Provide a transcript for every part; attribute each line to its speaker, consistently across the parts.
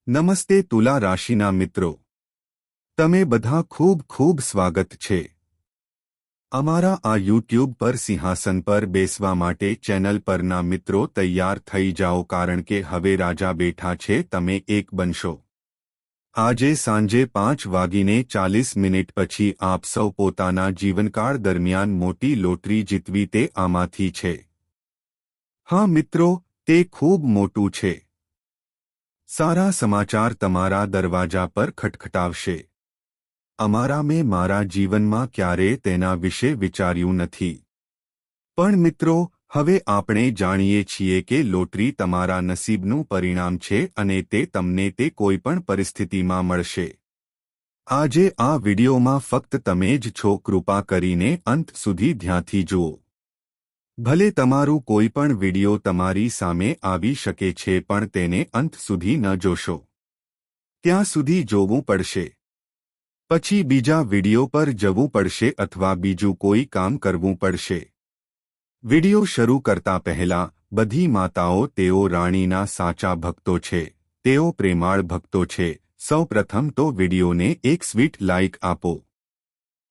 Speaker 1: નમસ્તે તુલા રાશિના મિત્રો, તમે બધા ખૂબ ખૂબ સ્વાગત છે અમારા આ યુટ્યુબ પર સિંહાસન પર બેસવા માટે ચેનલ પરના મિત્રો તૈયાર થઈ જાઓ, કારણ કે હવે રાજા બેઠા છે, તમે એક બનશો। આજે સાંજે 5:40 પછી આપ સૌ પોતાના જીવનકાળ દરમિયાન મોટી લોટરી જીતવી તે આમાંથી છે। હા મિત્રો, તે ખૂબ મોટું છે। સારા સમાચાર તમારા દરવાજા પર ખટખટાવશે। મેં મારા જીવનમાં ક્યારેય તેના વિશે વિચાર્યું નથી, પણ મિત્રો હવે આપણે જાણીએ છીએ કે લોટરી તમારા નસીબનું પરિણામ છે અને તે તમને તે કોઈપણ પરિસ્થિતિમાં મળશે। આજે આ વિડિયોમાં ફક્ત તમે જ છો, કૃપા કરીને અંત સુધી ધ્યાનથી જુઓ। ભલે તમારું કોઈપણ વિડિયો તમારી સામે આવી શકે છે, પણ તેને અંત સુધી ન જોશો। ત્યાં સુધી જોવું પડશે, પછી બીજા વિડિયો પર જવું પડશે અથવા બીજું કોઈ કામ કરવું પડશે। વિડિયો શરૂ કરતા પહેલા, બધી માતાઓ તેઓ રાણીના સાચા ભક્તો છે, તેઓ પ્રેમાળ ભક્તો છે। સૌપ્રથમ તો વિડિયોને એક સ્વીટ લાઇક આપો,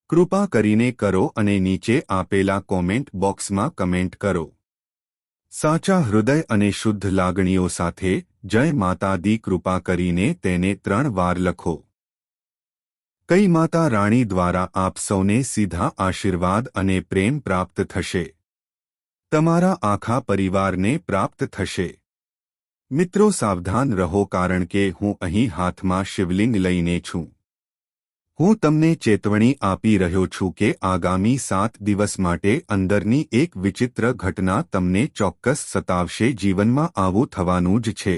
Speaker 1: કૃપા કરીને કરો અને નીચે આપેલા કોમેન્ટ બોક્સમાં કમેન્ટ કરો। સાચા હૃદય અને શુદ્ધ લાગણીઓ સાથે જય માતા દી કૃપા કરીને તેને 3 વાર લખો। કઈ માતા રાણી દ્વારા આપ સૌને સીધા આશીર્વાદ અને પ્રેમ પ્રાપ્ત થશે, તમારા આખા પરિવારને પ્રાપ્ત થશે। મિત્રો સાવધાન રહો, કારણ કે હું અહીં હાથમાં શિવલિંગ લઈને છું। હું તમને ચેતવણી આપી રહ્યો છું કે આગામી 7 દિવસ માટે અંદરની એક વિચિત્ર ઘટના તમને ચોક્કસ સતાવશે। જીવનમાં આવું થવાનું જ છે।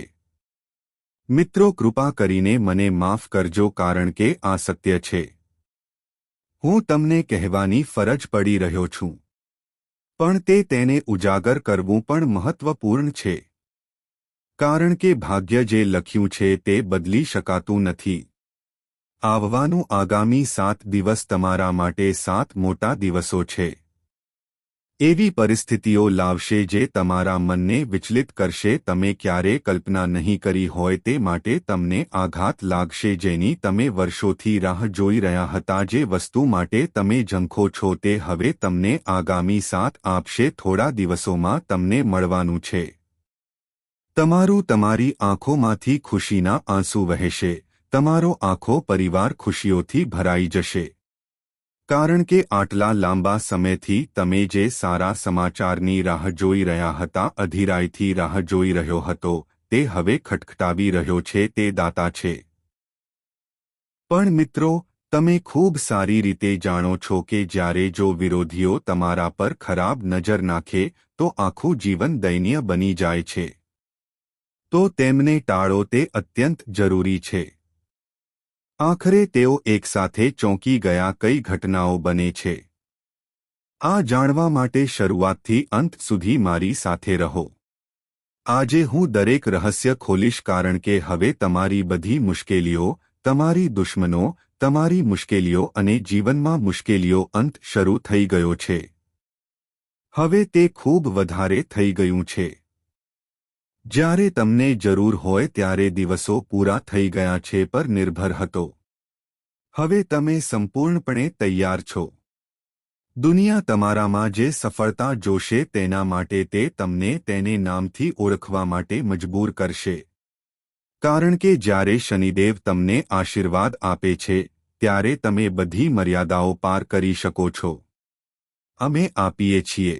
Speaker 1: મિત્રો કૃપા કરીને મને માફ કરજો, કારણ કે આ સત્ય છે। હું તમને કહેવાની ફરજ પડી રહ્યો છું, પણ તેને ઉજાગર કરવું પણ મહત્વપૂર્ણ છે, કારણ કે ભાગ્ય જે લખ્યું છે તે બદલી શકાતું નથી। આવવાનું આગામી 7 દિવસ તમારા માટે 7 મોટા દિવસો છે। એવી પરિસ્થિતિઓ લાવશે જે તમારા મનને વિચલિત કરશે, તમે ક્યારેય કલ્પના નહીં કરી હોય તે માટે તમને આઘાત લાગશે, જેની તમે વર્ષોથી રાહ જોઈ રહ્યા હતા। જે વસ્તુ માટે તમે ઝંખો છો તે હવે તમને આગામી 7 આપશે। થોડા દિવસોમાં તમને મળવાનું છે। તમારી આંખોમાંથી ખુશીના આંસુ વહેશે, તમારો આખો પરિવાર ખુશીઓથી ભરાઈ જશે, કારણ કે આટલા લાંબા સમયથી તમે જે સારા સમાચારની રાહ જોઈ રહ્યા હતા, અધીરાઈથી રાહ જોઈ રહ્યો હતો, તે હવે ખટખટાવી રહ્યો છે। તે દાતા છે। પણ મિત્રો, તમે ખૂબ સારી રીતે જાણો છો કે જ્યારે જો વિરોધીઓ તમારા પર ખરાબ નજર નાખે તો આખું જીવન દયનીય બની જાય છે। તો તેમને ટાળો, તે અત્યંત જરૂરી છે। આખરે તેઓ એકસાથે ચોંકી ગયા। કઈ ઘટનાઓ બને છે, આ જાણવા માટે શરૂઆતથી અંત સુધી મારી સાથે રહો। આજે હું દરેક રહસ્ય ખોલીશ, કારણ કે હવે તમારી બધી મુશ્કેલીઓ, તમારી દુશ્મનો, તમારી મુશ્કેલીઓ અને જીવનમાં મુશ્કેલીઓ અંત શરૂ થઈ ગયો છે। હવે તે ખૂબ વધારે થઈ ગયું છે। જ્યારે તમને જરૂર હોય ત્યારે દિવસો પૂરા થઈ ગયા છે પર નિર્ભર હતો। હવે તમે સંપૂર્ણપણે તૈયાર છો। દુનિયા તમારામાં જે સફળતા જોશે તેના માટે તે તમને તેને નામથી ઓળખવા માટે મજબૂર કરશે, કારણ કે જ્યારે શનિદેવ તમને આશીર્વાદ આપે છે ત્યારે તમે બધી મર્યાદાઓ પાર કરી શકો છો। અમે આપીએ છીએ।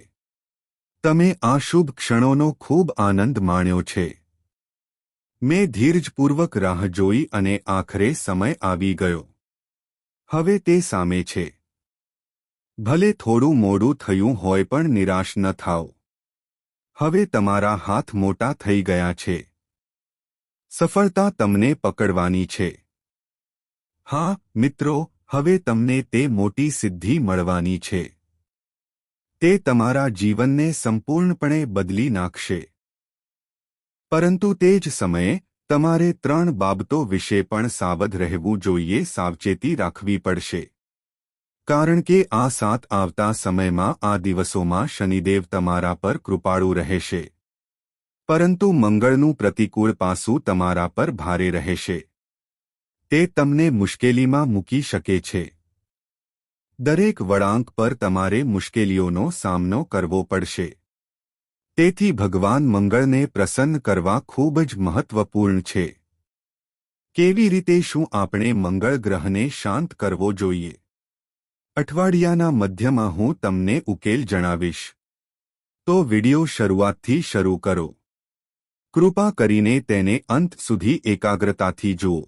Speaker 1: તમે આ શુભ ક્ષણોનો ખૂબ આનંદ માણ્યો છે। મેં ધીરજપૂર્વક રાહ જોઈ અને આખરે સમય આવી ગયો। હવે તે સામે છે। ભલે થોડું મોડું થયું હોય પણ નિરાશ ન થાઓ। હવે તમારા હાથ મોટા થઈ ગયા છે। સફળતા તમને પકડવાની છે। હા મિત્રો, હવે તમને તે મોટી સિદ્ધિ મળવાની છે। તે તમારા જીવનને સંપૂર્ણપણે બદલી નાખશે। પરંતુ તે જ સમયે તમારે 3 બાબતો વિશે પણ સાવધ રહેવું જોઈએ, સાવચેતી રાખવી પડશે, કારણ કે આ 7 આવતા સમયમાં, આ દિવસોમાં શનિદેવ તમારા પર કૃપાળુ રહેશે। પરંતુ મંગળનું પ્રતિકૂળ પાસું તમારા પર ભારે રહેશે. તે તમને મુશ્કેલીમાં મૂકી શકે છે. દરેક વળાંક પર તમારે મુશ્કેલીઓનો સામનો કરવો પડશે. તેથી ભગવાન મંગળને પ્રસન્ન કરવા ખૂબ જ મહત્વપૂર્ણ છે. કેવી રીતે શું આપણે મંગળ ગ્રહને શાંત કરવો જોઈએ? અઠવાડિયાના મધ્યમાં હું તમને ઉકેલ જણાવીશ. તો વિડિયો શરૂઆતથી શરૂ કરો. કૃપા કરીને તેને અંત સુધી એકાગ્રતાથી જુઓ.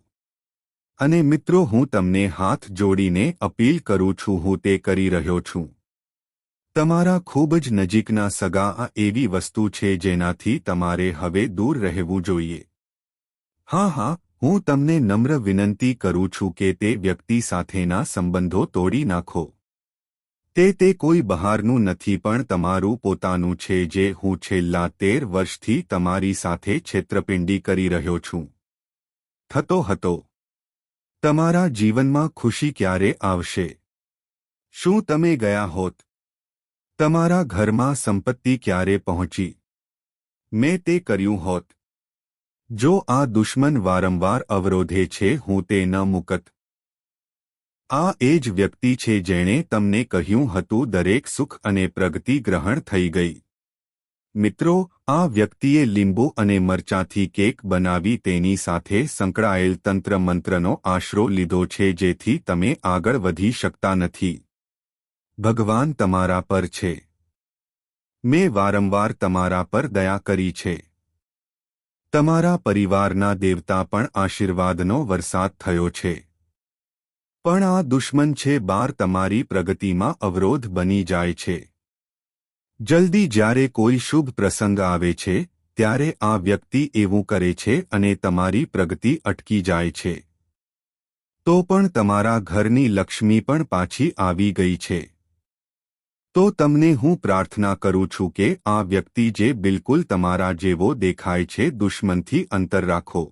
Speaker 1: અને મિત્રો, હું તમને હાથ જોડીને અપીલ કરું છું, હું તે કરી રહ્યો છું. તમારા ખૂબ જ નજીકના સગા આ એવી વસ્તુ છે જેનાથી તમારે હવે દૂર રહેવું જોઈએ. હા, હું તમને નમ્ર વિનંતી કરું છું કે તે વ્યક્તિ સાથેના સંબંધો તોડી નાખો. તે કોઈ બહારનું નથી પણ તમારું પોતાનું છે જે હું છેલ્લા 13 વર્ષથી તમારી સાથે છેતરપિંડી કરી રહ્યો છું. થતો હતો. તમારા જીવનમાં ખુશી ક્યારે આવશે? શું તમે ગયા હોત? તમારા ઘરમાં સંપત્તિ ક્યારે પહોંચી? મેં તે કર્યું હોત. જો આ દુશ્મન વારંવાર અવરોધે છે, હું તે ન મૂકત. આ એ જ વ્યક્તિ છે જેણે તમને કહ્યું હતું દરેક સુખ અને પ્રગતિ ગ્રહણ થઈ ગઈ. મિત્રો, આ વ્યક્તિએ લીંબુ અને મરચાંથી કેક બનાવી તેની સાથે સંકળાયેલ તંત્ર મંત્રનો આશરો લીધો છે જેથી તમે આગળ વધી શકતા નથી. ભગવાન તમારા પર છે. મેં વારંવાર તમારા પર દયા કરી છે. તમારા પરિવારના દેવતા પણ આશીર્વાદનો વરસાદ થયો છે. પણ આ દુશ્મન છે બાર તમારી પ્રગતિમાં અવરોધ બની જાય છે. જલ્દી જ્યારે કોઈ શુભ પ્રસંગ આવે છે ત્યારે આ વ્યક્તિ એવું કરે છે અને તમારી પ્રગતિ અટકી જાય છે. તો પણ તમારા ઘરની લક્ષ્મી પણ પાછી આવી ગઈ છે. તો તમને હું પ્રાર્થના કરું છું કે આ વ્યક્તિ જે બિલકુલ તમારા જેવો દેખાય છે દુશ્મનથી અંતર રાખો.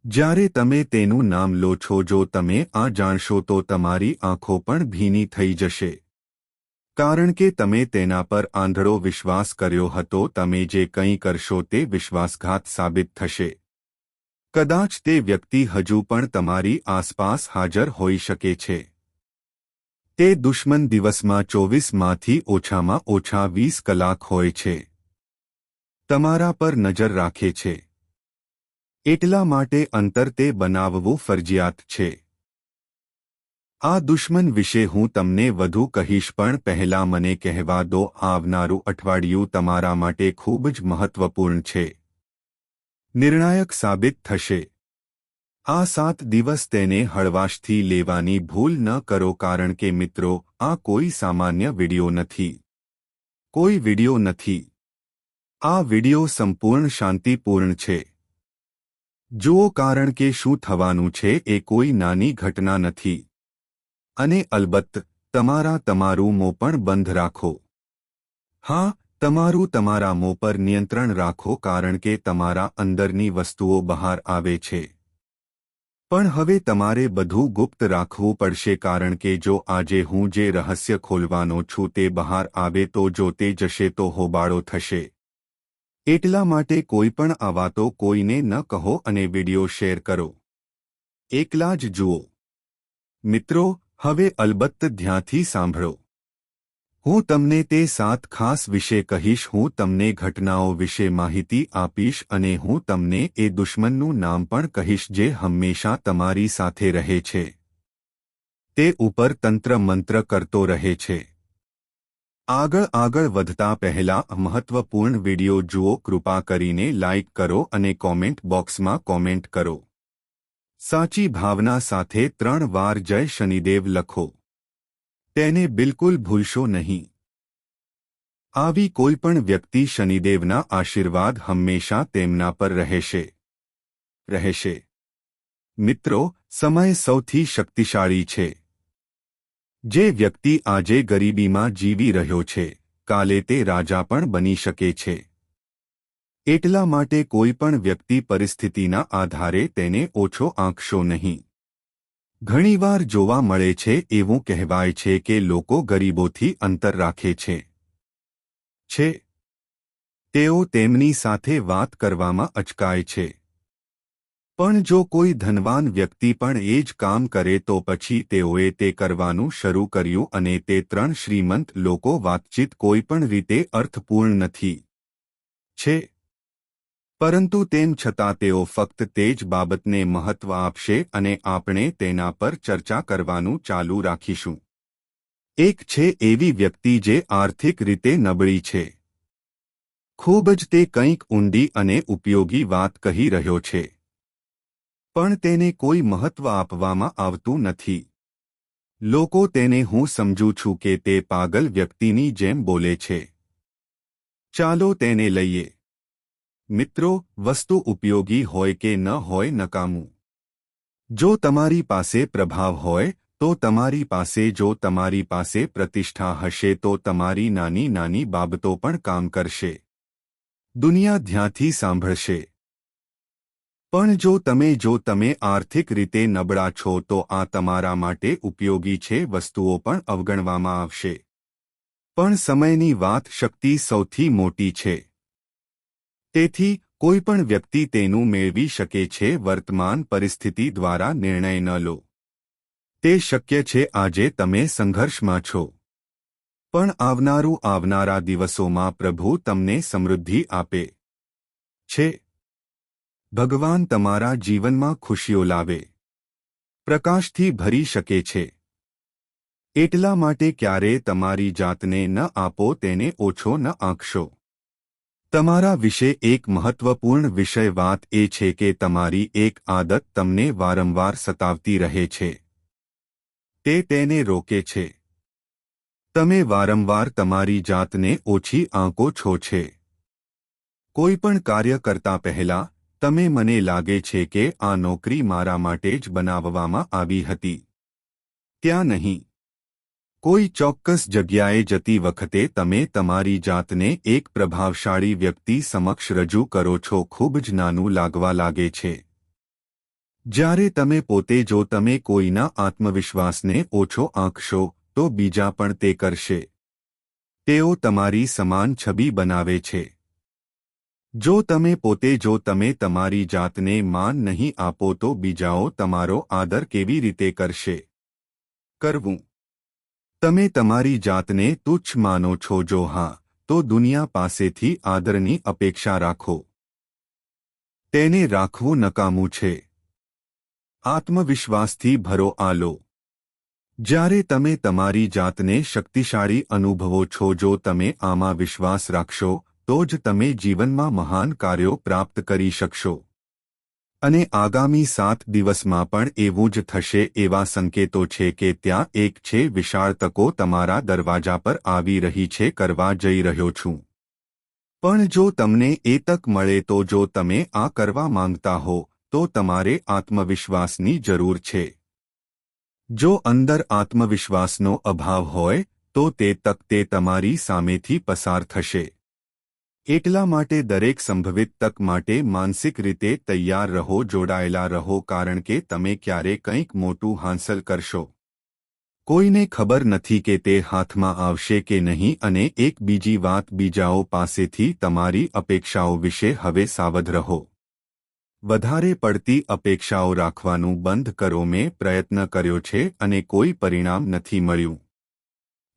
Speaker 1: જ્યારે તમે તેનું નામ લો છો, જો તમે આ જાણશો તો તમારી આંખો પણ ભીની થઈ જશે. કારણ કે તમે તેના પર આંધળો વિશ્વાસ કર્યો હતો. તમે જે કંઈ કરશો તે વિશ્વાસઘાત સાબિત થશે. કદાચ તે વ્યક્તિ હજુ પણ તમારી આસપાસ હાજર હોઈ શકે છે. તે દુશ્મન દિવસમાં 24માંથી ઓછામાં ઓછા 20 કલાક હોય છે. તમારા પર નજર રાખે છે. એટલા માટે અંતર તે બનાવવું ફરજિયાત છે. આ દુશ્મન વિશે હું તમને વધુ કહીશ, પણ પહેલા મને કહેવા દો, આવનારું અઠવાડિયું તમારા માટે ખૂબ જ મહત્વપૂર્ણ છે. નિર્ણાયક સાબિત થશે. આ 7 દિવસ તેને હળવાશથી લેવાની ભૂલ ન કરો, કારણ કે મિત્રો, આ કોઈ સામાન્ય વિડિયો નથી. કોઈ વિડિયો નથી. આ વિડિયો સંપૂર્ણ શાંતિપૂર્ણ છે. જુઓ, કારણ કે શું થવાનું છે એ કોઈ નાની ઘટના નથી. અને અલબત્ત, તમારું મોં પણ બંધ રાખો. હા, તમારા મોં પર નિયંત્રણ રાખો, કારણ કે તમારા અંદરની વસ્તુઓ બહાર આવે છે. પણ હવે તમારે બધું ગુપ્ત રાખવું પડશે, કારણ કે જો આજે હું જે રહસ્ય ખોલવાનો છું તે બહાર આવે તો જો તે જશે તો હોબાળો થશે. એટલા માટે કોઈ પણ આ વાતો કોઈને ન કહો અને વિડિયો શેર કરો. એકલા જ જુઓ. મિત્રો, હવે અલબત્ત ધ્યાનથી સાંભળો. હું તમને તે 7 ખાસ વિશે કહીશ. હું તમને ઘટનાઓ વિશે માહિતી આપીશ અને હું તમને એ દુશ્મનનું નામ પણ કહીશ જે હંમેશા તમારી સાથે રહે છે. તે ઉપર તંત્ર મંત્ર કરતો રહે છે. આગળ વધતા પહેલા મહત્વપૂર્ણ વિડિયો જુઓ. કૃપા કરીને લાઇક કરો અને કોમેન્ટ બોક્સમાં કોમેન્ટ કરો. સાચી ભાવના સાથે 3 વાર જય શનિદેવ લખો. તેને બિલકુલ ભૂલશો નહીં. આવી કોઈ પણ વ્યક્તિ શનિદેવના આશીર્વાદ હંમેશા તેમના પર રહેશે. મિત્રો, સમય સૌથી શક્તિશાળી છે. જે વ્યક્તિ આજે ગરીબીમાં જીવી રહ્યો છે, કાલે તે રાજા પણ બની શકે છે. એટલા માટે કોઈ પણ વ્યક્તિ પરિસ્થિતિના આધારે તેને ઓછો આંકશો નહીં. ઘણીવાર જોવા મળે છે એવું કહેવાય છે કે લોકો ગરીબોથી અંતર રાખે છે. તેઓ તેમની સાથે વાત કરવામાં અચકાય છે. પણ જો કોઈ ધનવાન વ્યક્તિ પણ એ જ કામ કરે તો પછી તેઓએ તે કરવાનું શરૂ કર્યું અને તે 3 શ્રીમંત લોકો વાતચીત કોઈ પણ રીતે અર્થપૂર્ણ નથી છે. પરંતુ તેમ છતાં તેઓ ફક્ત તે જ બાબતને મહત્વ આપશે અને આપણે તેના પર ચર્ચા કરવાનું ચાલુ રાખીશું. એક છે એવી વ્યક્તિ જે આર્થિક રીતે નબળી છે. ખૂબ જ તે કંઈક ઊંડી અને ઉપયોગી વાત કહી રહ્યો છે. પણ તેને કોઈ મહત્વ આપવામાં આવતું નથી. લોકો તેને હું સમજું છું કે તે પાગલ વ્યક્તિની જેમ બોલે છે. ચાલો તેને લઈએ. મિત્રો, વસ્તુ ઉપયોગી હોય કે ન હોય નકામું. જો તમારી પાસે પ્રભાવ હોય તો તમારી પાસે, જો તમારી પાસે પ્રતિષ્ઠા હશે તો તમારી નાની નાની બાબતો પણ કામ કરશે. દુનિયા ધ્યાનથી સાંભળશે. પણ જો તમે આર્થિક રીતે નબળા છો તો આ તમારા માટે ઉપયોગી છે. વસ્તુઓ પણ અવગણવામાં આવશે. પણ સમયની વાત શક્તિ સૌથી મોટી છે. તેથી કોઈપણ વ્યક્તિ તેનું મેળવી શકે છે. વર્તમાન પરિસ્થિતિ દ્વારા નિર્ણય ન લો. તે શક્ય છે આજે તમે સંઘર્ષમાં છો. પણ આવનારા દિવસોમાં પ્રભુ તમને સમૃદ્ધિ આપે છે. ભગવાન તમારા જીવનમાં ખુશીઓ લાવે, પ્રકાશથી ભરી શકે છે. એટલા માટે ક્યારેય તમારી જાતને ન આપો, તેને ઓછો ન આંકશો. તમારા વિશે એક મહત્વપૂર્ણ વિષય વાત એ છે કે તમારી એક આદત તમને વારંવાર સતાવતી રહે છે. તેને રોકે છે. તમે વારંવાર તમારી જાતને ઓછી આંકો છો છે. કોઈપણ કાર્ય કરતા પહેલા તમે, મને લાગે છે કે આ નોકરી મારા માટે જ બનાવવામાં આવી હતી, ત્યાં નહીં. કોઈ ચોક્કસ જગ્યાએ જતી વખતે તમે તમારી જાતને એક પ્રભાવશાળી વ્યક્તિ સમક્ષ રજૂ કરો છો. ખૂબ જ નાનું લાગવા લાગે છે. જ્યારે તમે પોતે, જો તમે કોઈના આત્મવિશ્વાસને ઓછો આંકશો તો બીજા પણ તે કરશે. તેઓ તમારી સમાન છબી બનાવે છે. જો તમે પોતે, જો તમે તમારી જાતને માન નહીં આપો તો બીજાઓ તમારો આદર કેવી રીતે કરશે? કરવું. તમે તમારી જાતને તુચ્છ માનો છો? જો હા, તો દુનિયા પાસેથી આદરની અપેક્ષા રાખો. તેને રાખવું નકામું છે. આત્મવિશ્વાસથી ભરો આલો. જ્યારે તમે તમારી જાતને શક્તિશાળી અનુભવો છો, જો તમે આમાં વિશ્વાસ રાખશો તો જ તમે જીવનમાં મહાન કાર્યો પ્રાપ્ત કરી શકશો. અને આગામી 7 દિવસમાં પણ એવું જ થશે. એવા સંકેતો છે કે ત્યાં એક છે વિશાળ તકો તમારા દરવાજા પર આવી રહી છે. કરવા જઈ રહ્યો છું. પણ જો તમને એ તક મળે તો, જો તમે આ કરવા માંગતા હો તો તમારે આત્મવિશ્વાસની જરૂર છે. જો અંદર આત્મવિશ્વાસનો અભાવ હોય તો તે તક તે તમારી સામેથી પસાર થશે. એટલા માટે દરેક સંભવિત તક માટે માનસિક રીતે તૈયાર રહો, જોડાયેલા રહો, કારણ કે તમે ક્યારે કંઈક મોટું હાંસલ કરશો. કોઈને ખબર નથી કે તે હાથમાં આવશે કે નહીં. અને એક બીજી વાત, બીજાઓ પાસેથી તમારી અપેક્ષાઓ વિશે હવે સાવધ રહો. વધારે પડતી અપેક્ષાઓ રાખવાનું બંધ કરો. મેં પ્રયત્ન કર્યો છે અને કોઈ પરિણામ નથી મળ્યું.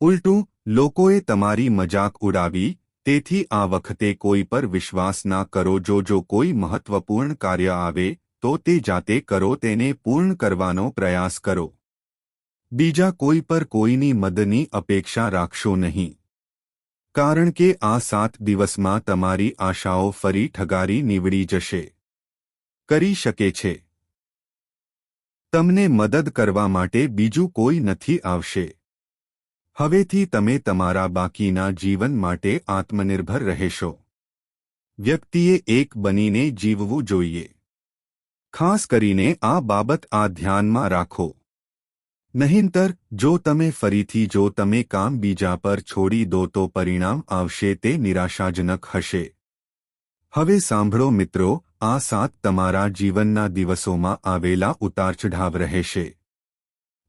Speaker 1: ઉલટું, લોકોએ તમારી મજાક ઉડાવી. તેથી આ વખતે કોઈ પર વિશ્વાસ ના કરો. જો કોઈ મહત્વપૂર્ણ કાર્ય આવે તો તે જાતે કરો, તેને પૂર્ણ કરવાનો પ્રયાસ કરો. બીજા કોઈ પર કોઈની મદદની અપેક્ષા રાખશો નહીં. કારણ કે આ 7 દિવસમાં તમારી આશાઓ ફરી ઠગારી નીવડી જશે. કરી શકે છે. તમને મદદ કરવા માટે બીજું કોઈ નથી આવશે. હવેથી તમે તમારા બાકીના જીવન માટે આત્મનિર્ભર રહેશો. વ્યક્તિએ એક બનીને જીવવું જોઈએ. ખાસ કરીને આ બાબત આ ધ્યાનમાં રાખો. નહીંતર જો તમે કામ બીજા પર છોડી દો તો પરિણામ આવશે તે નિરાશાજનક હશે. હવે સાંભળો મિત્રો, આ 7 તમારા જીવનના દિવસોમાં આવેલા ઉતારચઢાવ રહેશે.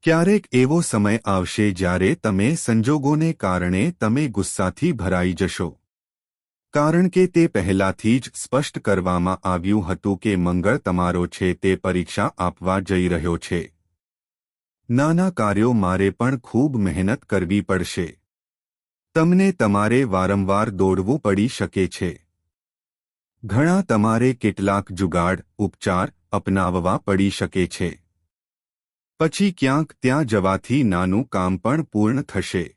Speaker 1: ક્યારેક એવો સમય આવશે જ્યારે તમે સંજોગોને કારણે તમે ગુસ્સાથી ભરાઈ જશો. કારણ કે તે પહેલાથી જ સ્પષ્ટ કરવામાં આવ્યું હતું કે મંગળ તમારો છે તે પરીક્ષા આપવા જઈ રહ્યો છે. નાના કાર્યો મારે પણ ખૂબ મહેનત કરવી પડશે. તમને તમારે વારંવાર દોડવું પડી શકે છે. ઘણા તમારે કેટલાક જુગાડ ઉપચાર અપનાવવા પડી શકે છે. પછી ક્યાંક ત્યાં જવાથી નાનું કામ પણ પૂર્ણ થશે.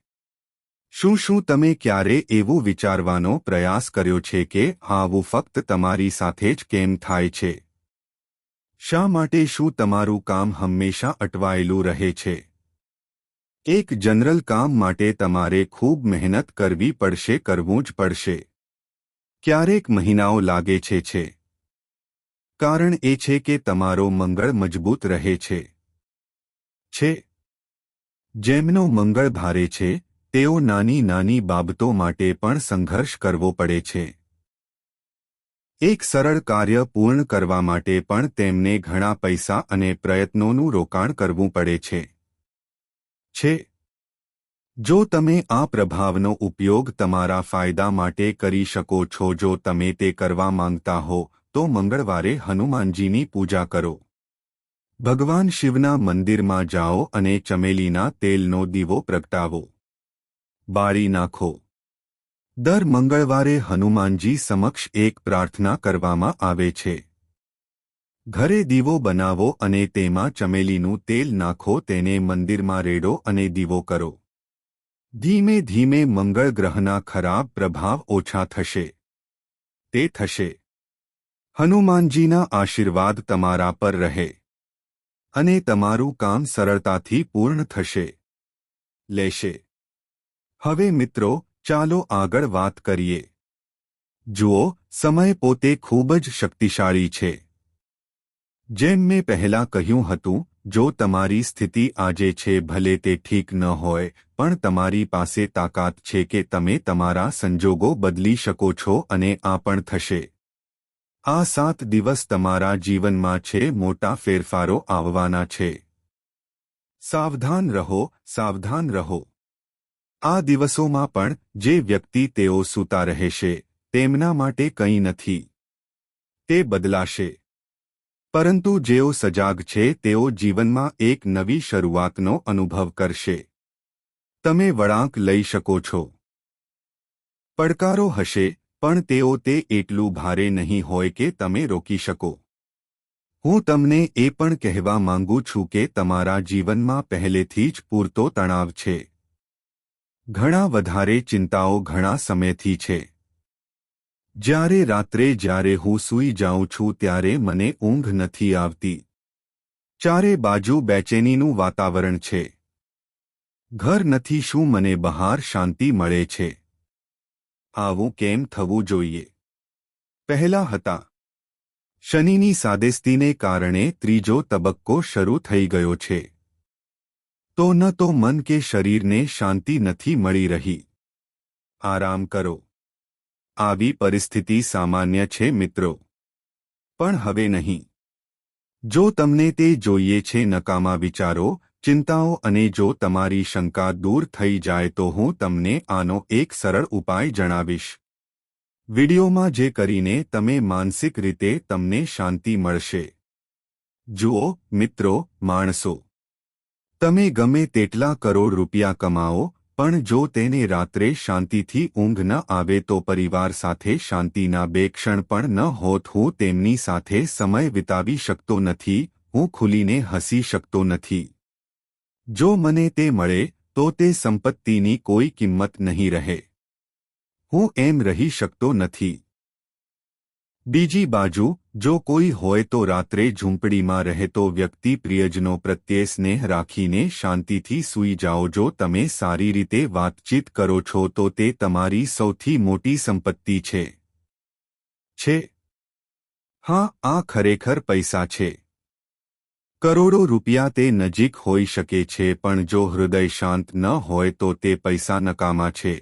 Speaker 1: શું તમે ક્યારે એવું વિચારવાનો પ્રયાસ કર્યો છે કે આવું ફક્ત તમારી સાથે જ કેમ થાય છે? શા માટે શું તમારું કામ હંમેશા અટવાયેલું રહે છે? એક જનરલ કામ માટે તમારે ખૂબ મહેનત કરવી પડશે, કરવું જ પડશે. ક્યારેક મહિનાઓ લાગે છે. કારણ એ છે કે તમારો મંગળ મજબૂત રહે છે. જેમનો મંગળ ભારે છે તેઓ નાની નાની બાબતો માટે પણ સંઘર્ષ કરવો પડે છે. એક સરળ કાર્ય પૂર્ણ કરવા માટે પણ તેમને ઘણા પૈસા અને પ્રયત્નોનું રોકાણ કરવું પડે છે. જો તમે આ પ્રભાવનો ઉપયોગ તમારા ફાયદા માટે કરી શકો છો, જો તમે તે કરવા માંગતા હો તો મંગળવારે હનુમાનજીની પૂજા કરો. ભગવાન શિવના મંદિરમાં જાઓ અને ચમેલીના તેલનો દીવો પ્રગટાવો. બાળી નાખો. દર મંગળવારે હનુમાનજી સમક્ષ એક પ્રાર્થના કરવામાં આવે છે. ઘરે દીવો બનાવો અને તેમાં ચમેલીનું તેલ નાખો, તેને મંદિરમાં રેડો અને દીવો કરો. ધીમે ધીમે મંગળ ગ્રહના ખરાબ પ્રભાવ ઓછા થશે. તે થશે. હનુમાનજીના આશીર્વાદ તમારા પર રહે અને તમારું કામ સરળતાથી પૂર્ણ લેશે. હવે મિત્રો, ચાલો આગળ વાત કરીએ. જુઓ, સમય પોતે ખૂબ જ શક્તિશાળી છે. જેમ મેં પહેલા કહ્યું હતું, જો તમારી સ્થિતિ આજે છે, ભલે તે ઠીક ન હોય, પણ તમારી પાસે તાકાત છે કે તમે તમારા સંજોગો બદલી શકો છો અને આ પણ થશે. આ 7 દિવસ તમારા જીવનમાં છે મોટા ફેરફારો આવવાના છે. સાવધાન રહો, સાવધાન રહો. આ દિવસોમાં પણ જે વ્યક્તિ તેઓ સૂતા રહેશે તેમના માટે કંઈ નથી. તે બદલાશે. પરંતુ જેઓ સજાગ છે તેઓ જીવનમાં એક નવી શરૂઆતનો અનુભવ કરશે. તમે વળાંક લઈ શકો છો. પડકારો હશે, પણ તેઓ તે એટલું ભારે નહીં હોય કે તમે રોકી શકો. હું તમને એ પણ કહેવા માંગુ છું કે તમારા જીવનમાં પહેલેથી જ પૂરતો તણાવ છે. ઘણા વધારે ચિંતાઓ ઘણા સમયથી છે. જ્યારે હું સૂઈ જાઉં છું ત્યારે મને ઊંઘ નથી આવતી. ચારે બાજુ બેચેનીનું વાતાવરણ છે. ઘર નથી, શું મને બહાર શાંતિ મળે છે? આવું કેમ થવું જોઈએ? પહેલા હતા. શનિની સાદેસ્તીને કારણે ત્રીજો તબક્કો શરૂ થઈ ગયો છે. તો ન તો મન કે શરીરને શાંતિ નથી મળી રહી. આરામ કરો. આવી પરિસ્થિતિ સામાન્ય છે મિત્રો. પણ હવે નહીં. જો તમને તે જોઈએ છે નકામા વિચારો, ચિંતાઓ, અને જો તમારી શંકા દૂર થઈ જાય તો હું તમને આનો એક સરળ ઉપાય જણાવીશ. વિડિયોમાં જે કરીને તમે માનસિક રીતે તમને શાંતિ મળશે. જુઓ મિત્રો, માણસો, તમે ગમે તેટલા કરોડ રૂપિયા કમાઓ, પણ જો તેને રાત્રે શાંતિથી ઊંઘ ન આવે તો પરિવાર સાથે શાંતિના 2 ક્ષણ પણ ન હોત. હું તેમની સાથે સમય વિતાવી શકતો નથી, હું ખુલીને હસી શકતો નથી. જો મને તે મળે તો તે સંપત્તિની કોઈ કિંમત નહીં રહે. હું એમ રહી શકતો નથી. બીજી બાજુ, જો કોઈ હોય તો રાત્રે ઝૂંપડીમાં રહેતો વ્યક્તિ પ્રિયજનો પ્રત્યે સ્નેહ રાખીને શાંતિથી સૂઈ જાઓ. જો તમે સારી રીતે વાતચીત કરો છો તો તે તમારી સૌથી મોટી સંપત્તિ છે. હા, આ ખરેખર પૈસા છે. કરોડો રૂપિયા તે નજીક હોઈ શકે છે, પણ જો હૃદય શાંત ન હોય તો તે પૈસા નકામા છે.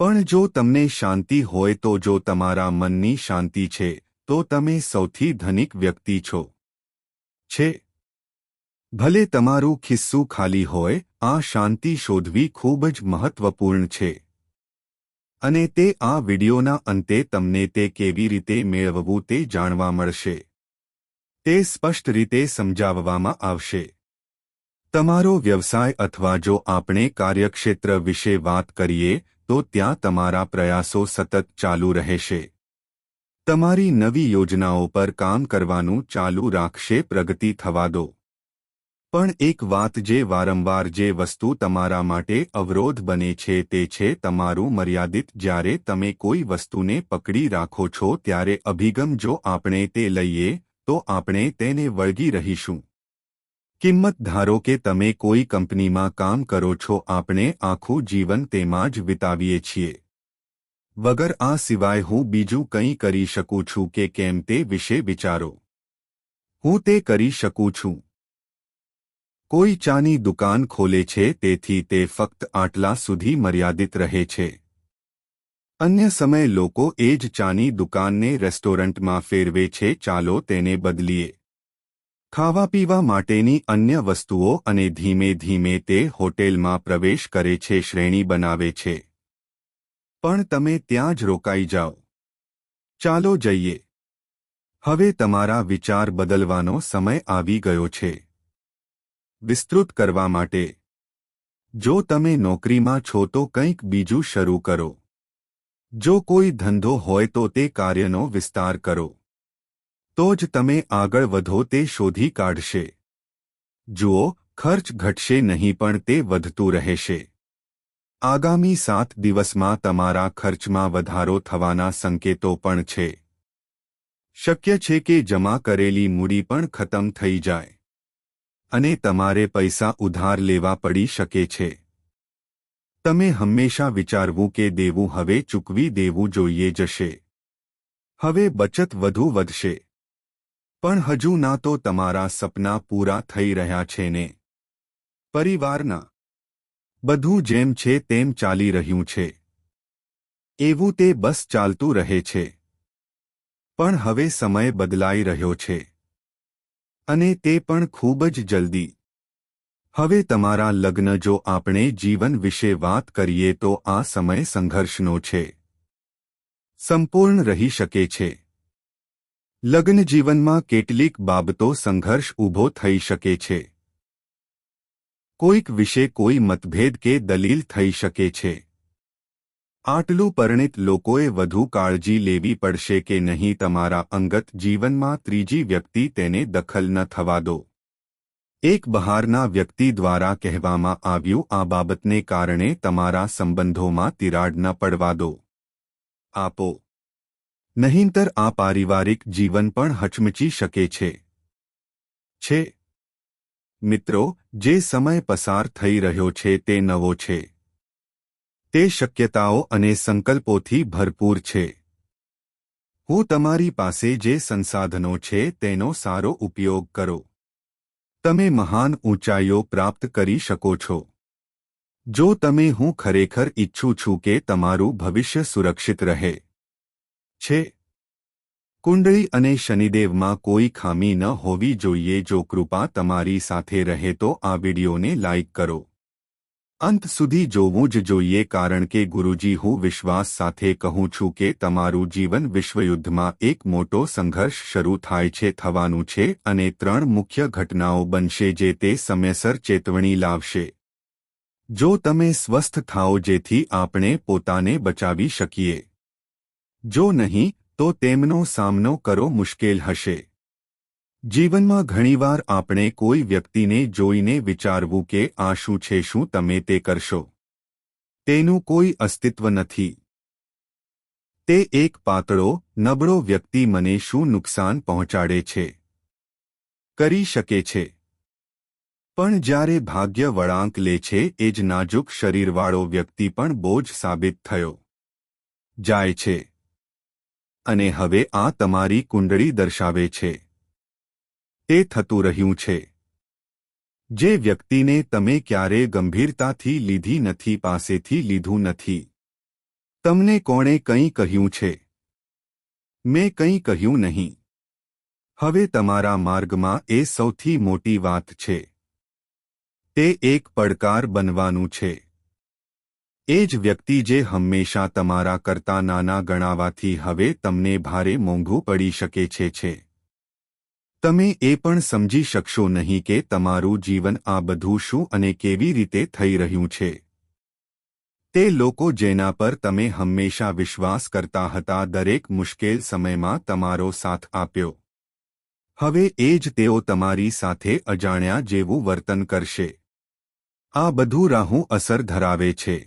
Speaker 1: પણ જો તમને શાંતિ હોય તો, જો તમારા મનની શાંતિ છે, તો તમે સૌથી ધનિક વ્યક્તિ છે. ભલે તમારું ખિસ્સું ખાલી હોય, આ શાંતિ શોધવી ખૂબ જ મહત્વપૂર્ણ છે. અને તે આ વિડિયોના અંતે તમને તે કેવી રીતે મેળવવું તે જાણવા મળશે. તે સ્પષ્ટ રીતે સમજાવવામાં આવશે. તમારો વ્યવસાય અથવા જો આપણે કાર્યક્ષેત્ર વિશે વાત કરીએ તો ત્યાં તમારા પ્રયાસો સતત ચાલુ રહેશે. તમારી નવી યોજનાઓ પર કામ કરવાનું ચાલુ રાખશે. પ્રગતિ થવા દો. પણ એક વાત જે વારંવાર જે વસ્તુ તમારા માટે અવરોધ બને છે તે છે તમારું મર્યાદિત. જ્યારે તમે કોઈ વસ્તુને પકડી રાખો છો ત્યારે અભિગમ જો આપણે તે લઈએ તો આપણે તેને વળગી રહીશું. કિંમત ધારો કે તમે કોઈ કંપનીમાં કામ કરો છો. આપણે આખું જીવન તેમાં જ વિતાવીએ છીએ. વગર આ સિવાય હું બીજું કંઈ કરી શકું છું કે કેમ તે વિશે વિચારો. હું તે કરી શકું છું. કોઈ ચાની દુકાન ખોલે છે તેથી તે ફક્ત આટલા સુધી મર્યાદિત રહે છે. અન્ય સમયે લોકો એ જ ચાની દુકાનને રેસ્ટોરન્ટમાં ફેરવે છે. ચાલો તેને બદલીએ. ખાવા પીવા માટેની અન્ય વસ્તુઓ અને ધીમે ધીમે તે હોટેલમાં પ્રવેશ કરે છે. શ્રેણી બનાવે છે. પણ તમે ત્યાં જ રોકાઈ જાઓ. ચાલો જઈએ. હવે તમારા વિચાર બદલવાનો સમય આવી ગયો છે. વિસ્તૃત કરવા માટે. જો તમે નોકરીમાં છો તો કંઈક બીજું શરૂ કરો. જો કોઈ ધંધો હોય તો તે કાર્યનો વિસ્તાર કરો. તો જ તમે આગળ વધો. તે શોધી કાઢશે. જુઓ, ખર્ચ ઘટશે નહીં પણ તે વધતું રહેશે. આગામી 7 દિવસમાં તમારા ખર્ચમાં વધારો થવાના સંકેતો પણ છે. શક્ય છે કે જમા કરેલી મૂડી પણ ખતમ થઈ જાય. અને તમારે પૈસા ઉધાર લેવા પડી શકે છે. તમે હંમેશા વિચારવું કે દેવું હવે ચૂકવી દેવું જોઈએ જશે. હવે બચત વધુ વધશે. પણ હજુ ના તો તમારા સપના પૂરા થઈ રહ્યા છે ને. પરિવારના. બધું જેમ છે તેમ ચાલી રહ્યું છે. એવું તે બસ ચાલતું રહે છે. પણ હવે સમય બદલાઈ રહ્યો છે. અને તે પણ ખૂબ જ જલ્દી. હવે તમારા લગ્ન. જો આપણે જીવન વિશે વાત કરીએ તો આ સમય સંઘર્ષનો છે. સંપૂર્ણ રહી શકે છે. લગ્ન જીવનમાં કેટલીક બાબતો સંઘર્ષ ઊભો થઈ શકે છે. કોઈક વિશે કોઈ મતભેદ કે દલીલ થઈ શકે છે. આટલું પરિણિત લોકોએ વધુ કાળજી લેવી પડશે કે નહીં તમારા અંગત જીવનમાં ત્રીજી વ્યક્તિ તેને દખલ ન થવા દો. એક બહારના વ્યક્તિ દ્વારા કહેવામાં આવ્યું આ બાબતને કારણે તમારા સંબંધોમાં તિરાડ ન પડવા દો. આપો. નહીંતર આ પારિવારિક જીવન પણ હચમચી શકે છે. મિત્રો, જે સમય પસાર થઈ રહ્યો છે તે નવો છે. તે શક્યતાઓ અને સંકલ્પોથી ભરપૂર છે. હું તમારી પાસે જે સંસાધનો છે તેનો સારો ઉપયોગ કરો. તમે મહાન ઊંચાઈઓ પ્રાપ્ત કરી શકો છો. જો તમે હું ખરેખર ઈચ્છું છું કે તમારું ભવિષ્ય સુરક્ષિત રહે. છે. કુંડળી અને શનિદેવમાં કોઈ ખામી ન હોવી જોઈએ. જો કૃપા તમારી સાથે રહે તો આ વિડિયોને લાઇક કરો. અંત સુધી જોવું જ જોઈએ કારણ કે ગુરુજી હું વિશ્વાસ સાથે કહું છું કે તમારું જીવન વિશ્વયુદ્ધમાં એક મોટો સંઘર્ષ શરૂ થાય છે થવાનું છે અને 3 મુખ્ય ઘટનાઓ બનશે જે તે સમયસર ચેતવણી લાવશે. જો તમે સ્વસ્થ થાઓ જેથી આપણે પોતાને બચાવી શકીએ. જો નહીં તો તેમનો સામનો કરો મુશ્કેલ હશે. જીવનમાં ઘણીવાર આપણે કોઈ વ્યક્તિને જોઈને વિચારવું કે આ શું છે, શું તમે તે કરશો. તેનું કોઈ અસ્તિત્વ નથી. તે એક પાતળો, નબળો વ્યક્તિ મને શું નુકસાન પહોંચાડે છે. કરી શકે છે. પણ જ્યારે ભાગ્ય વળાંક લે છે એ જ નાજુક શરીરવાળો વ્યક્તિ પણ બોજ સાબિત થયો જાય છે. અને હવે આ તમારી કુંડળી દર્શાવે છે. તે થતું રહ્યું છે. જે વ્યક્તિને તમે ક્યારેય ગંભીરતાથી લીધી નથી પાસેથી લીધું નથી. તમને કોણે કંઈ કહ્યું છે? મેં કંઈ કહ્યું નહીં. હવે તમારા માર્ગમાં એ સૌથી મોટી વાત છે. તે એક પડકાર બનવાનું છે. એ જ વ્યક્તિ જે હંમેશા તમારા કરતાં નાના ગણાવાથી હવે તમને ભારે મોંઘું પડી શકે છે. તમે એ પણ સમજી શકશો નહીં કે તમારું જીવન આ બધું શું અને કેવી રીતે થઈ રહ્યું છે. તે લોકો જેના પર તમે હંમેશા વિશ્વાસ કરતા હતા, દરેક મુશ્કેલ સમયમાં તમારો સાથ આપ્યો, હવે એ જ તેઓ તમારી સાથે અજાણ્યા જેવું વર્તન કરશે. આ બધું રાહુ અસર ધરાવે છે.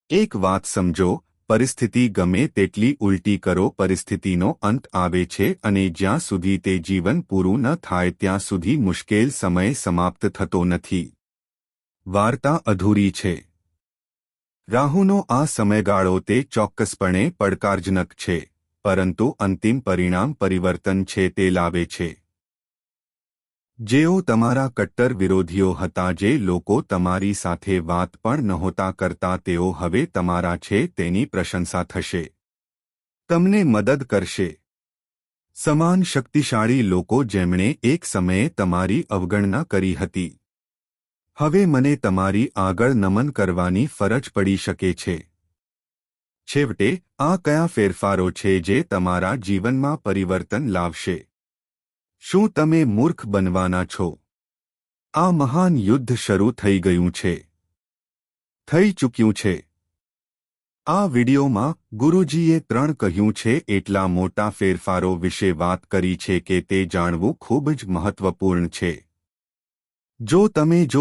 Speaker 1: એક વાત સમજો, પરિસ્થિતિ ગમે તેટલી ઉલટી કરો, પરિસ્થિતિનો અંત આવે છે અને જ્યાં સુધી તે જીવન પૂરું ન થાય ત્યાં સુધી મુશ્કેલ સમય સમાપ્ત થતો નથી. વાર્તા અધૂરી છે. રાહુનો આ સમયગાળો તે ચોક્કસપણે પડકારજનક છે, પરંતુ અંતિમ પરિણામ પરિવર્તન છે તે લાવે છે. જેઓ તમારા કટ્ટર વિરોધીઓ હતા, જે લોકો તમારી સાથે વાત પણ નહોતા કરતા, તેઓ હવે તમારા છે તેની પ્રશંસા થશે, તમને મદદ કરશે. સમાન શક્તિશાળી લોકો જેમણે એક સમયે તમારી અવગણના કરી હતી, હવે મને તમારી આગળ નમન કરવાની ફરજ પડી શકે છે. છેવટે, આ કયા ફેરફારો છે જે તમારા જીવનમાં પરિવર્તન લાવશે? શું તમે મૂર્ખ બનવાના છો? આ મહાન યુદ્ધ શરૂ થઈ ગયું છે, થઈ ચૂક્યું છે. આ વિડિયોમાં ગુરુજીએ 3 કહ્યું છે એટલા મોટા ફેરફારો વિશે વાત કરી છે કે તે જાણવું ખૂબ જ મહત્વપૂર્ણ છે. જો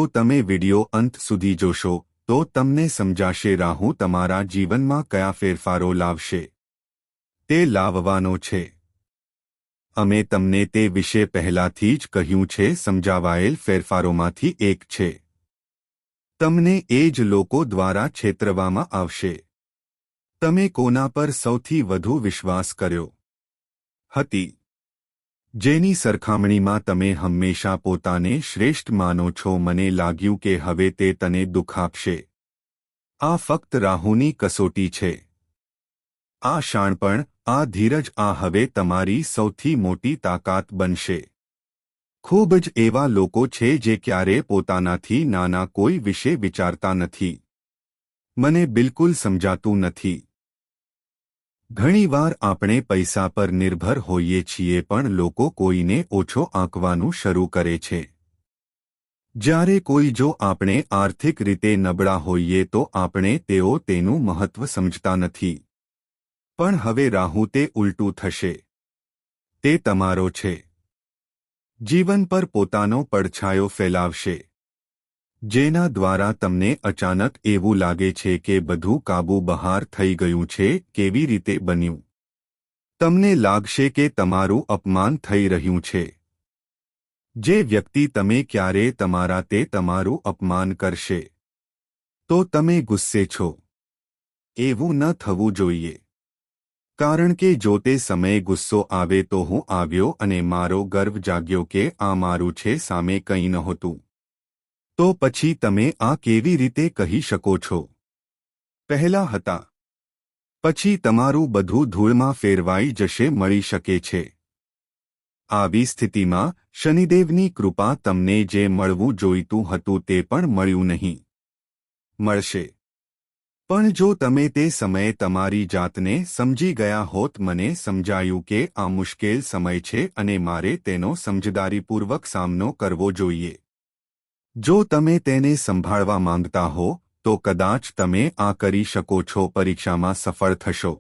Speaker 1: તમે વિડિયો અંત સુધી જોશો તો તમને સમજાશે રાહુ તમારા જીવનમાં કયા ફેરફારો લાવશે. તે લાવવાનો છે. અમે તમને તે વિશે પહેલાથી જ કહ્યું છે. સમજાવાયેલ ફેરફારોમાંથી એક છે, તમને એ જ લોકો દ્વારા છેતરવામાં આવશે. તમે કોના પર સૌથી વધુ વિશ્વાસ કર્યો હતી? જેની સરખામણીમાં તમે હંમેશા પોતાને શ્રેષ્ઠ માનો છો? મને લાગ્યું કે હવે તે તને દુઃખ આપશે. આ ફક્ત રાહુની કસોટી છે. આ શાણપણ, આ ધીરજ, આ હવે તમારી સૌથી મોટી તાકાત બનશે. ખૂબ જ એવા લોકો છે જે ક્યારે પોતાનાથી નાના કોઈ વિશે વિચારતા નથી. મને બિલકુલ સમજાતું નથી. ઘણીવાર આપણે પૈસા પર નિર્ભર હોઈએ છીએ પણ લોકો કોઈને ઓછો આંકવાનું શરૂ કરે છે. જ્યારે કોઈ જો આપણે આર્થિક રીતે નબળા હોઈએ તો આપણે તેનું મહત્વ સમજતા નથી. પણ હવે રાહુ તે ઉલટું થશે. તે તમારો છે. જીવન પર પોતાનો પડછાયો ફેલાવશે, જેના દ્વારા તમને અચાનક એવું લાગે છે કે બધું કાબૂ બહાર થઈ ગયું છે. કેવી રીતે બન્યું? તમને લાગશે કે તમારું અપમાન થઈ રહ્યું છે. જે વ્યક્તિ તમે ક્યારે તમારા તે તમારું અપમાન કરશે તો તમે ગુસ્સે છો. એવું ન થવું જોઈએ. કારણ કે જો તે સમયે ગુસ્સો આવે તો હું આવ્યો અને મારો ગર્વ જાગ્યો કે આ મારું છે, સામે કંઈ નહોતું. તો પછી તમે આ કેવી રીતે કહી શકો છો? પહેલા હતા. પછી તમારું બધું ધૂળમાં ફેરવાઈ જશે. મળી શકે છે. આવી સ્થિતિમાં શનિદેવની કૃપા, તમને જે મળવું જોઈતું હતું તે પણ મળ્યું નહીં. મળશે. પણ જો તમે તે સમયે તમારી જાતને સમજી ગયા હોત, મને સમજાયું કે આ મુશ્કેલ સમય છે અને મારે તેનો સમજદારીપૂર્વક સામનો કરવો જોઈએ. જો તમે તેને સંભાળવા માંગતા હો તો કદાચ તમે આ કરી શકો છો. પરીક્ષામાં સફળ થશો.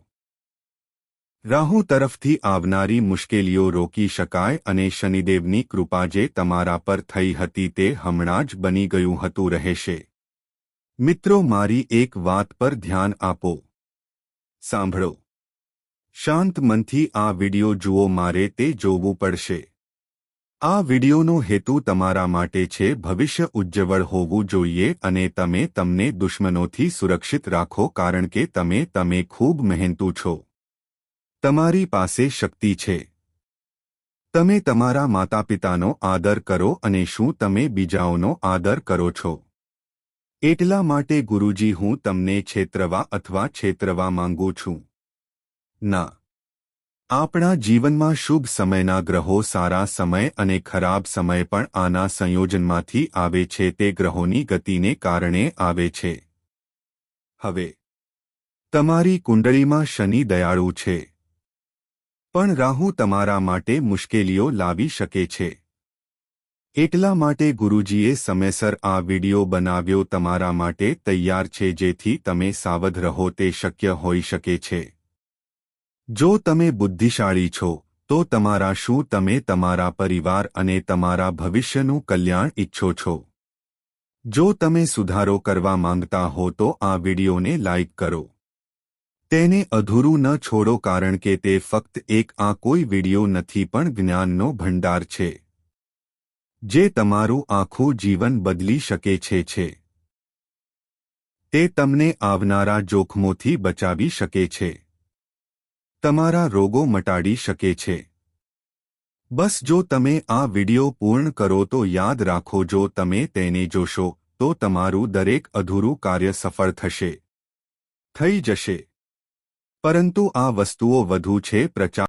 Speaker 1: રાહુ તરફથી આવનારી મુશ્કેલીઓ રોકી શકાય અને શનિદેવની કૃપા જે તમારા પર થઈ હતી તે હમણાં જ બની ગયું હતું રહેશે. મિત્રો, મારી એક વાત પર ધ્યાન આપો. સાંભળો. શાંત મનથી આ વિડિયો જુઓ. મારે તે જોવું પડશે. આ વિડિયોનો હેતુ તમારા માટે છે. ભવિષ્ય ઉજ્જવળ હોવું જોઈએ અને તમે તમને દુશ્મનોથી સુરક્ષિત રાખો કારણ કે તમે ખૂબ મહેનતુ છો. તમારી પાસે શક્તિ છે. તમે તમારા માતાપિતાનો આદર કરો અને શું તમે બીજાઓનો આદર કરો છો? એટલા માટે ગુરુજી, હું તમને છેતરવા અથવા છેતરવા માંગુ છું? ના. આપણા જીવનમાં શુભ સમયના ગ્રહો સારા સમય અને ખરાબ સમય પણ આના સંયોજનમાંથી આવે છે. તે ગ્રહોની ગતિને કારણે આવે છે. હવે તમારી કુંડળીમાં શનિ દયાળુ છે, પણ રાહુ તમારા માટે મુશ્કેલીઓ લાવી શકે છે. એટલા માટે ગુરુજીએ સમયસર આ વિડિયો બનાવ્યો તમારા માટે તૈયાર છે, જેથી તમે સાવધ રહો તે શક્ય હોઈ શકે છે. જો તમે બુદ્ધિશાળી છો તો તમારા શું તમે તમારા પરિવાર અને તમારા ભવિષ્યનું કલ્યાણ ઈચ્છો છો. જો તમે સુધારો કરવા માંગતા હો તો આ વિડિયોને લાઇક કરો. તેને અધૂરું ન છોડો, કારણ કે તે ફક્ત એક આ કોઈ વિડિયો નથી પણ જ્ઞાનનો ભંડાર છે, જે તમારું આખું જીવન બદલી શકે છે. તે તમને આવનારા જોખમોથી બચાવી શકે છે, તમારા રોગો મટાડી શકે છે. બસ જો તમે આ વિડિયો પૂર્ણ કરો તો યાદ રાખો, જો તમે તેને જોશો તો તમારું દરેક અધૂરું કાર્ય સફળ થઈ જશે. પરંતુ આ વસ્તુઓ વધુ છે. પ્રચાર